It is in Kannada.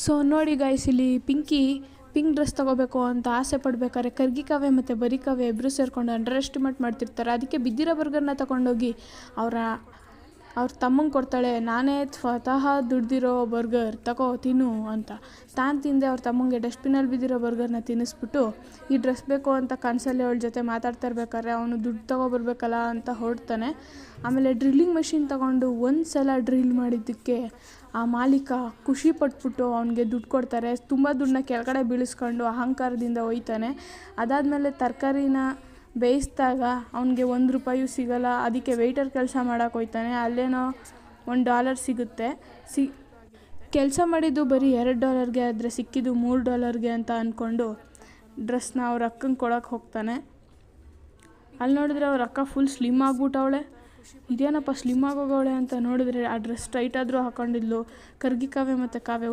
ಸೊ ನೋಡಿ ಗೈಸ್, ಇಲ್ಲಿ ಪಿಂಕ್ ಡ್ರೆಸ್ ತೊಗೋಬೇಕು ಅಂತ ಆಸೆ ಪಡ್ಬೇಕಾದ್ರೆ ಕರ್ಗಿಕಾವೆ ಮತ್ತು ಬರಿಕಾವೆ ಇಬ್ಬರು ಸೇರಿಕೊಂಡು ಅಂಡರ್ ಎಸ್ಟಿಮೇಟ್ ಮಾಡ್ತಿರ್ತಾರೆ. ಅದಕ್ಕೆ ಬಿದ್ದಿರೋ ಬರ್ಗರ್ನ ತಗೊಂಡೋಗಿ ಅವ್ರ ತಮ್ಮಂಗೆ ಕೊಡ್ತಾಳೆ. ನಾನೇ ಸ್ವತಃ ದುಡ್ದಿರೋ ಬರ್ಗರ್ ತಗೋ ತಿನ್ನು ಅಂತ. ತಾನು ತಿಂದೆ ಅವ್ರ ತಮ್ಮಂಗೆ ಡಸ್ಟ್ಬಿನಲ್ಲಿ ಬಿದ್ದಿರೋ ಬರ್ಗರ್ನ ತಿನ್ನಿಸ್ಬಿಟ್ಟು ಈ ಡ್ರೆಸ್ ಬೇಕು ಅಂತ ಕನಸಲ್ಲಿ ಅವಳ ಜೊತೆ ಮಾತಾಡ್ತಾ ಇರ್ಬೇಕಾದ್ರೆ ಅವನು ದುಡ್ಡು ತೊಗೊಬರ್ಬೇಕಲ್ಲ ಅಂತ ಹೊರಡ್ತಾನೆ. ಆಮೇಲೆ ಡ್ರಿಲ್ಲಿಂಗ್ ಮೆಷಿನ್ ತಗೊಂಡು ಒಂದು ಸಲ ಡ್ರಿಲ್ ಮಾಡಿದ್ದಕ್ಕೆ ಆ ಮಾಲೀಕ ಖುಷಿ ಪಟ್ಬಿಟ್ಟು ಅವನಿಗೆ ದುಡ್ಡು ಕೊಡ್ತಾರೆ. ತುಂಬ ದುಡ್ಡನ್ನ ಕೆಳಗಡೆ ಬೀಳಿಸ್ಕೊಂಡು ಅಹಂಕಾರದಿಂದ ಒಯ್ತಾನೆ. ಅದಾದಮೇಲೆ ತರಕಾರಿನ ಬೇಯಿಸಿದಾಗ ಅವನಿಗೆ ₹1 ಸಿಗೋಲ್ಲ. ಅದಕ್ಕೆ ವೆಯ್ಟರ್ ಕೆಲಸ ಮಾಡೋಕೆ ಹೋಗ್ತಾನೆ. ಅಲ್ಲೇನೋ $1 ಸಿಗುತ್ತೆ. ಕೆಲಸ ಮಾಡಿದ್ದು ಬರೀ $2ಗೆ, ಆದರೆ ಸಿಕ್ಕಿದ್ದು $3 ಅಂತ ಅಂದ್ಕೊಂಡು ಡ್ರೆಸ್ನ ಅವ್ರ ಅಕ್ಕಂಗೆ ಕೊಡೋಕೆ ಹೋಗ್ತಾನೆ. ಅಲ್ಲಿ ನೋಡಿದ್ರೆ ಅವ್ರ ಅಕ್ಕ ಫುಲ್ ಸ್ಲಿಮ್ ಆಗ್ಬಿಟ್ಟವಳೆ. ಇದೇನಪ್ಪ ಸ್ಲಿಮ್ ಆಗೋಗವಳೆ ಅಂತ ನೋಡಿದ್ರೆ ಆ ಡ್ರೆಸ್ ಟೈಟ್ ಆದರೂ ಹಾಕೊಂಡಿದ್ಲು. ಕರ್ಗಿಕಾವೆ ಮತ್ತು ಕಾವೆ